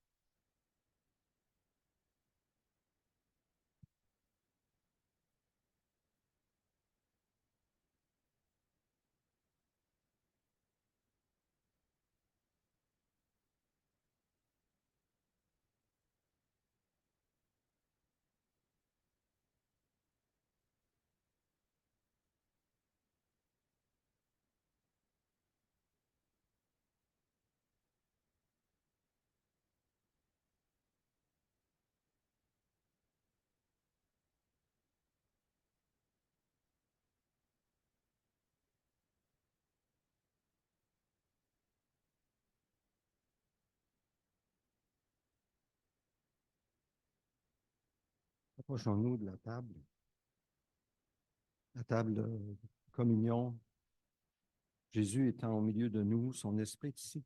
A: Approchons-nous de la table de communion. Jésus étant au milieu de nous, son esprit est ici.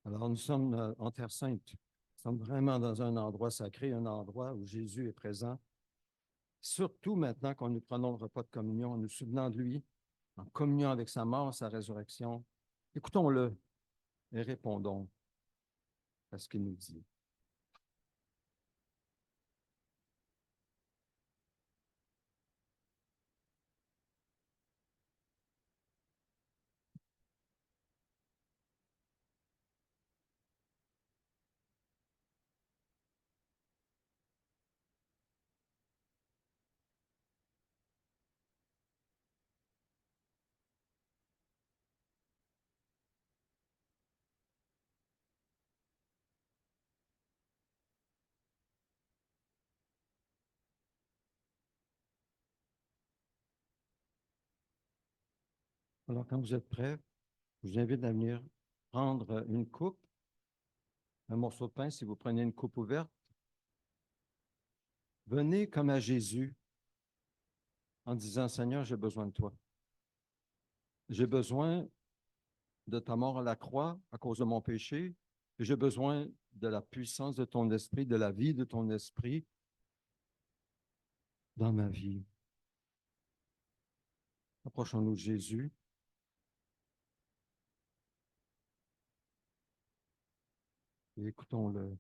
A: Alors, nous sommes en Terre Sainte. Nous sommes vraiment dans un endroit sacré, un endroit où Jésus est présent. Surtout maintenant quand nous prenons le repas de communion, en nous souvenant de lui, en communion avec sa mort, sa résurrection. Écoutons-le et répondons à ce qu'il nous dit. Alors, quand vous êtes prêts, je vous invite à venir prendre une coupe, un morceau de pain, si vous prenez une coupe ouverte. Venez comme à Jésus en disant, Seigneur, j'ai besoin de toi. J'ai besoin de ta mort à la croix à cause de mon péché. Et j'ai besoin de la puissance de ton esprit, de la vie de ton esprit dans ma vie. Approchons-nous de Jésus. Et écoutons-le.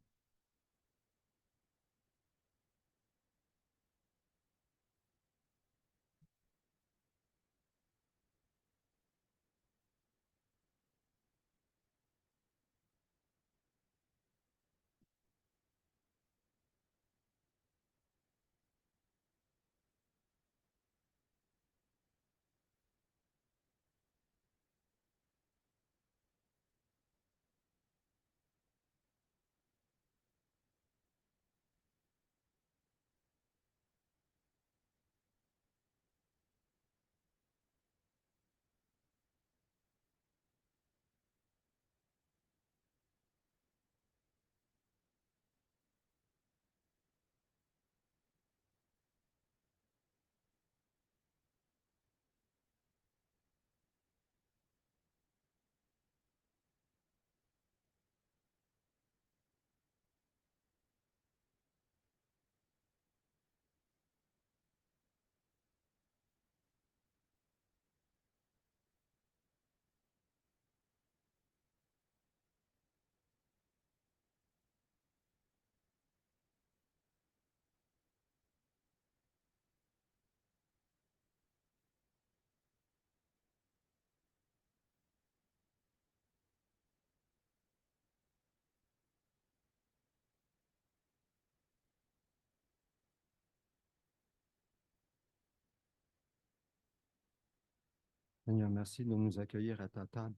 A: Seigneur, merci de nous accueillir à ta table.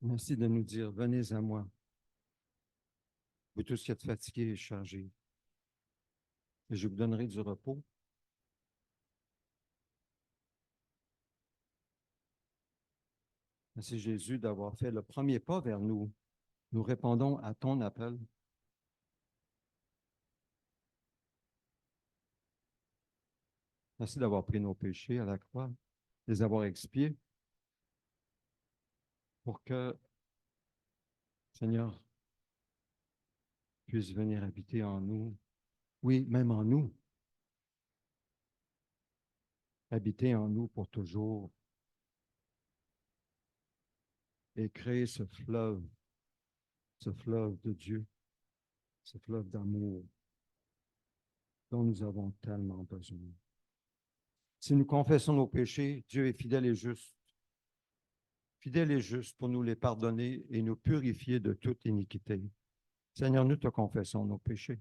A: Merci de nous dire, venez à moi, vous tous qui êtes fatigués et chargés, et je vous donnerai du repos. Merci Jésus d'avoir fait le premier pas vers nous. Nous répondons à ton appel. Merci d'avoir pris nos péchés à la croix, les avoir expiés pour que, Seigneur, puisse venir habiter en nous. Oui, même en nous, habiter en nous pour toujours et créer ce fleuve de Dieu, ce fleuve d'amour dont nous avons tellement besoin. Si nous confessons nos péchés, Dieu est fidèle et juste pour nous les pardonner et nous purifier de toute iniquité. Seigneur, nous te confessons nos péchés.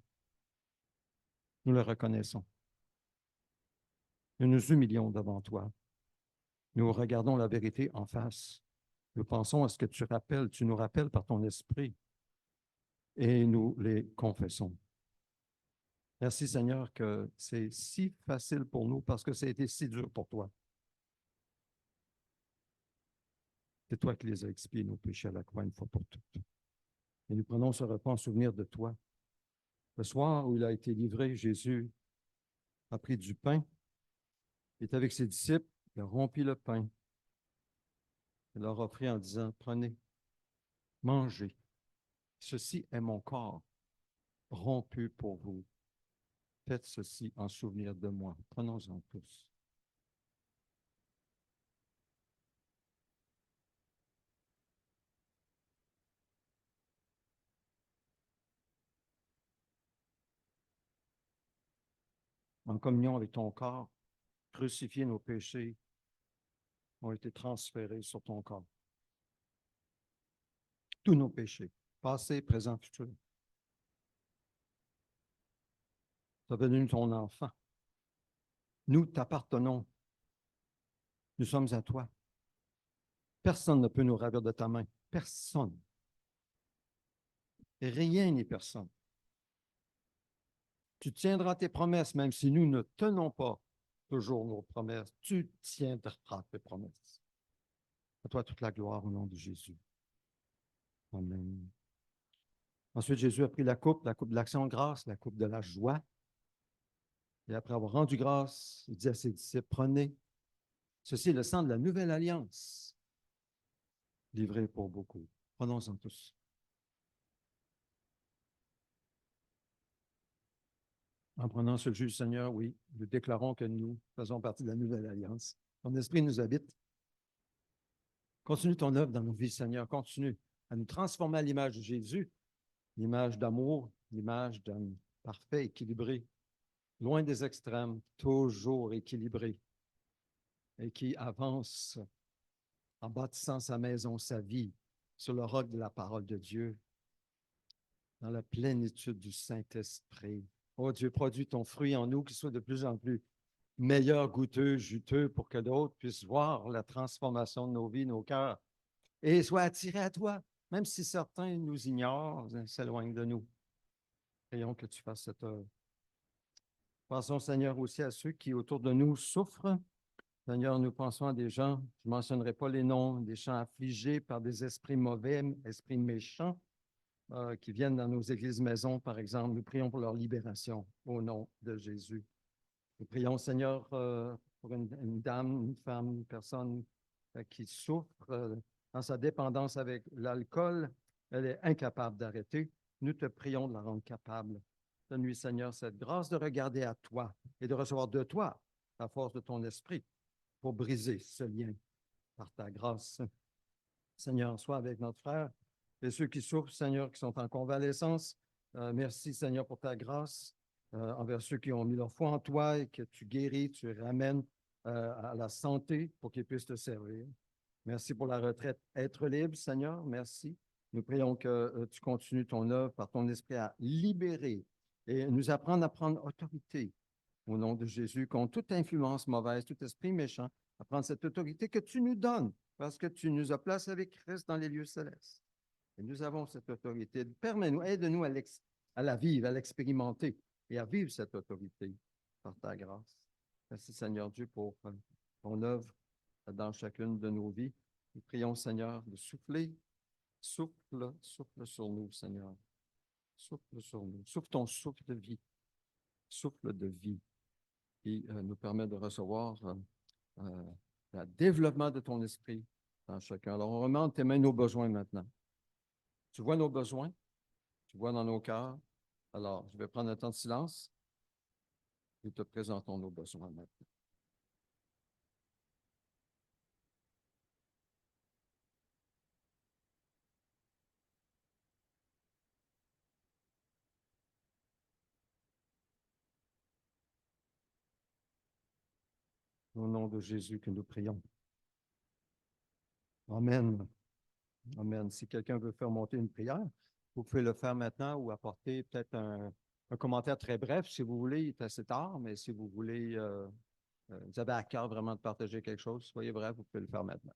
A: Nous les reconnaissons. Nous nous humilions devant toi. Nous regardons la vérité en face. Nous pensons à ce que tu nous rappelles par ton esprit et nous les confessons. Merci Seigneur que c'est si facile pour nous parce que ça a été si dur pour toi. C'est toi qui les as expiés, nos péchés à la croix une fois pour toutes. Et nous prenons ce repas en souvenir de toi. Le soir où il a été livré, Jésus a pris du pain, il est avec ses disciples, il a rompu le pain, il leur a offert en disant, prenez, mangez. Ceci est mon corps rompu pour vous. Faites ceci en souvenir de moi. Prenons-en tous. En communion avec ton corps, crucifié, nos péchés ont été transférés sur ton corps. Tous nos péchés, passés, présents, futurs. Tu es devenu ton enfant. Nous t'appartenons. Nous sommes à toi. Personne ne peut nous ravir de ta main. Personne. Rien ni personne. Tu tiendras tes promesses, même si nous ne tenons pas toujours nos promesses. Tu tiendras tes promesses. À toi toute la gloire au nom de Jésus. Amen. Ensuite, Jésus a pris la coupe de l'action de grâce, la coupe de la joie. Et après avoir rendu grâce, il dit à ses disciples, prenez, ceci est le sang de la nouvelle alliance, livré pour beaucoup. Prenons-en tous. En prenant ce jus, Seigneur, oui, nous déclarons que nous faisons partie de la nouvelle alliance. Ton esprit nous habite. Continue ton œuvre dans nos vies, Seigneur. Continue à nous transformer à l'image de Jésus, l'image d'amour, l'image d'homme parfait, équilibré, loin des extrêmes, toujours équilibré, et qui avance en bâtissant sa maison, sa vie, sur le roc de la parole de Dieu, dans la plénitude du Saint-Esprit. Oh Dieu, produis ton fruit en nous qui soit de plus en plus meilleur, goûteux, juteux, pour que d'autres puissent voir la transformation de nos vies, nos cœurs, et soient attirés à toi, même si certains nous ignorent, s'éloignent de nous. Prions que tu fasses cette œuvre. Pensons, Seigneur, aussi à ceux qui autour de nous souffrent. Seigneur, nous pensons à des gens, je ne mentionnerai pas les noms, des gens affligés par des esprits mauvais, esprits méchants, qui viennent dans nos églises-maisons, par exemple. Nous prions pour leur libération au nom de Jésus. Nous prions, Seigneur, pour une dame, une femme, une personne qui souffre dans sa dépendance avec l'alcool. Elle est incapable d'arrêter. Nous te prions de la rendre capable. Donne-lui, Seigneur, cette grâce de regarder à toi et de recevoir de toi la force de ton esprit pour briser ce lien par ta grâce. Seigneur, sois avec notre frère et ceux qui souffrent, Seigneur, qui sont en convalescence. Merci, Seigneur, pour ta grâce envers ceux qui ont mis leur foi en toi et que tu guéris, tu ramènes à la santé pour qu'ils puissent te servir. Merci pour la retraite. Être libre, Seigneur, merci. Nous prions que tu continues ton œuvre par ton esprit à libérer et nous apprendre à prendre autorité au nom de Jésus, contre toute influence mauvaise, tout esprit méchant, à prendre cette autorité que tu nous donnes, parce que tu nous as placés avec Christ dans les lieux célestes. Et nous avons cette autorité. Permets-nous, aide-nous à la vivre, à l'expérimenter et à vivre cette autorité par ta grâce. Merci Seigneur Dieu pour ton œuvre dans chacune de nos vies. Nous prions Seigneur de souffler, souffle sur nous Seigneur. Souffle sur nous. Souffle ton souffle de vie. Souffle de vie qui nous permet de recevoir le développement de ton esprit dans chacun. Alors, on remet entre tes mains nos besoins maintenant. Tu vois nos besoins, tu vois dans nos cœurs. Alors, je vais prendre un temps de silence et te présentons nos besoins maintenant. Au nom de Jésus que nous prions. Amen. Amen. Si quelqu'un veut faire monter une prière, vous pouvez le faire maintenant ou apporter peut-être un commentaire très bref si vous voulez. Il est assez tard, mais si vous voulez, vous avez à cœur vraiment de partager quelque chose, soyez bref, vous pouvez le faire maintenant.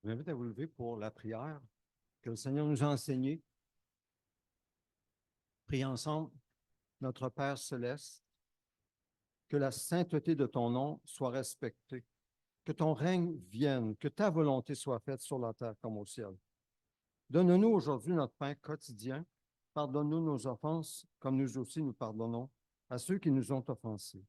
A: Je vous invite à vous lever pour la prière que le Seigneur nous a enseignée. Priez ensemble, notre Père céleste, que la sainteté de ton nom soit respectée, que ton règne vienne, que ta volonté soit faite sur la terre comme au ciel. Donne-nous aujourd'hui notre pain quotidien. Pardonne-nous nos offenses, comme nous aussi nous pardonnons à ceux qui nous ont offensés.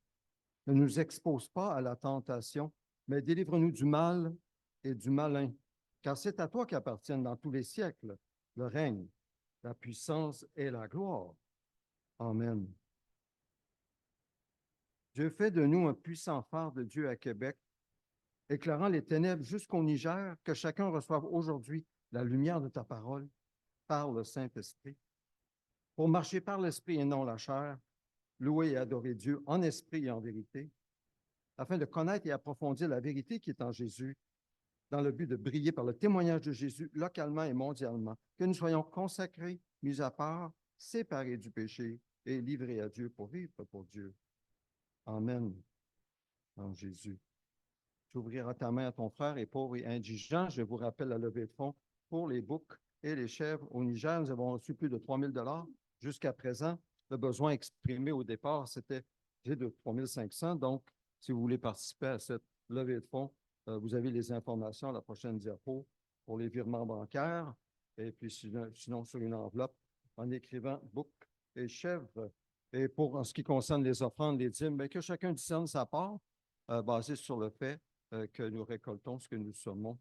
A: Ne nous expose pas à la tentation, mais délivre-nous du mal et du malin, car c'est à toi qu'appartiennent dans tous les siècles le règne, la puissance et la gloire. Amen. Dieu fait de nous un puissant phare de Dieu à Québec, éclairant les ténèbres jusqu'au Niger, que chacun reçoive aujourd'hui la lumière de ta parole par le Saint-Esprit, pour marcher par l'Esprit et non la chair, louer et adorer Dieu en esprit et en vérité, afin de connaître et approfondir la vérité qui est en Jésus, dans le but de briller par le témoignage de Jésus localement et mondialement, que nous soyons consacrés, mis à part, séparés du péché et livrés à Dieu pour vivre pour Dieu. Amen. En Jésus. Tu ouvriras ta main à ton frère et pauvre et indigent. Je vous rappelle la levée de fonds pour les boucs et les chèvres au Niger. Nous avons reçu plus de 3 000 jusqu'à présent. Le besoin exprimé au départ, c'était de 3 500. Donc, si vous voulez participer à cette levée de fonds, vous avez les informations à la prochaine diapo pour les virements bancaires. Et puis, sinon sur une enveloppe, en écrivant boucs et chèvres. Et pour en ce qui concerne les offrandes, les dîmes, bien, que chacun discerne sa part, basé sur le fait que nous récoltons ce que nous semons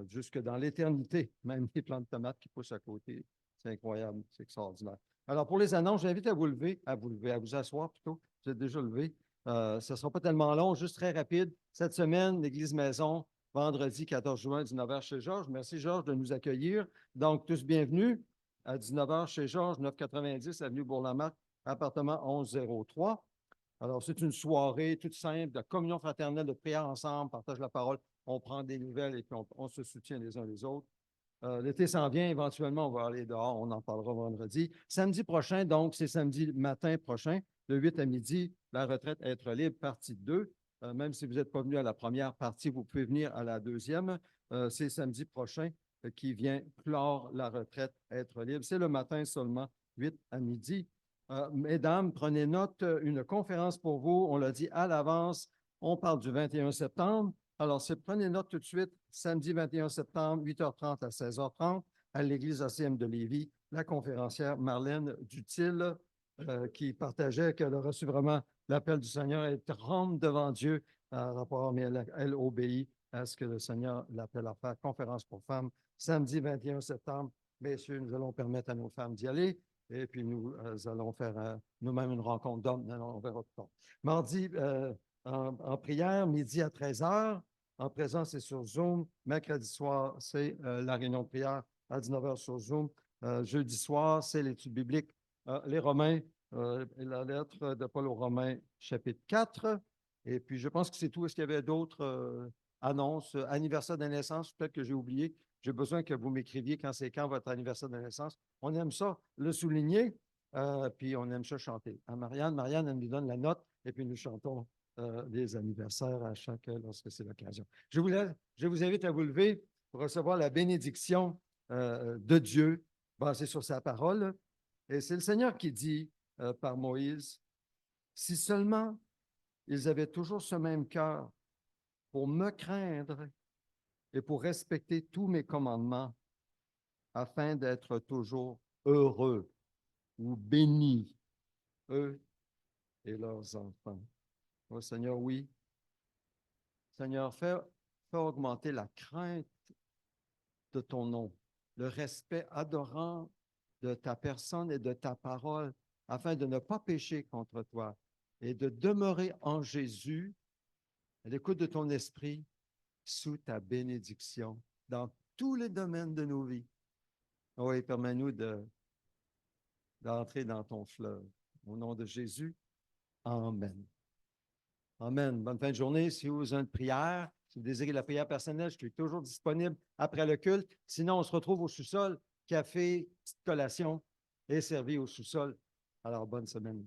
A: jusque dans l'éternité. Même les plantes de tomates qui poussent à côté. C'est incroyable, c'est extraordinaire. Alors, pour les annonces, j'invite à vous asseoir plutôt. Vous êtes déjà levé. Ce ne sera pas tellement long, juste très rapide. Cette semaine, l'Église Maison, vendredi 14 juin, 19h chez Georges. Merci, Georges, de nous accueillir. Donc, tous bienvenus à 19h chez Georges, 990, avenue Bourg-Lamarque, appartement 1103. Alors, c'est une soirée toute simple de communion fraternelle, de prière ensemble, partage la parole, on prend des nouvelles et puis on se soutient les uns les autres. L'été s'en vient, éventuellement, on va aller dehors, on en parlera vendredi. Samedi prochain, donc, c'est samedi matin prochain, de 8 à midi, la retraite Être libre, partie 2. Même si vous n'êtes pas venu à la première partie, vous pouvez venir à la deuxième. C'est samedi prochain qui vient clore la retraite Être libre. C'est le matin seulement, 8 à midi. Mesdames, prenez note, une conférence pour vous, on l'a dit à l'avance, on parle du 21 septembre. Alors, prenez note tout de suite, samedi 21 septembre, 8h30 à 16h30, à l'église ACM de Lévis, la conférencière Marlène Dutil, qui partageait qu'elle a reçu vraiment l'appel du Seigneur et tremble devant Dieu par rapport, mais elle obéit à ce que le Seigneur l'appelle à faire. Conférence pour femmes, samedi 21 septembre. Messieurs, nous allons permettre à nos femmes d'y aller. Et puis, nous allons faire nous-mêmes une rencontre d'hommes. On verra plus tard. Mardi, en prière, midi à 13h. En présence, c'est sur Zoom. Mercredi soir, c'est la réunion de prière à 19h sur Zoom. Jeudi soir, c'est l'étude biblique. Les Romains, la lettre de Paul aux Romains, chapitre 4. Et puis, je pense que c'est tout. Est-ce qu'il y avait d'autres annonces? Anniversaire de naissance, peut-être que j'ai oublié. J'ai besoin que vous m'écriviez quand votre anniversaire de naissance. On aime ça, le souligner, puis on aime ça chanter. À Marianne, elle nous donne la note, et puis nous chantons les anniversaires à chacun lorsque c'est l'occasion. Je vous invite à vous lever pour recevoir la bénédiction de Dieu basée sur sa parole. Et c'est le Seigneur qui dit par Moïse, « Si seulement ils avaient toujours ce même cœur pour me craindre et pour respecter tous mes commandements, afin d'être toujours heureux ou bénis, eux et leurs enfants. » Oh Seigneur, oui. Seigneur, fais augmenter la crainte de ton nom, le respect adorant de ta personne et de ta parole, afin de ne pas pécher contre toi et de demeurer en Jésus, à l'écoute de ton esprit, sous ta bénédiction, dans tous les domaines de nos vies. Oui, permets-nous d'entrer dans ton fleuve. Au nom de Jésus, amen. Amen. Bonne fin de journée. Si vous avez besoin de prière, si vous désirez la prière personnelle, je suis toujours disponible après le culte. Sinon, on se retrouve au sous-sol. Café, petite collation est servi au sous-sol. Alors, bonne semaine.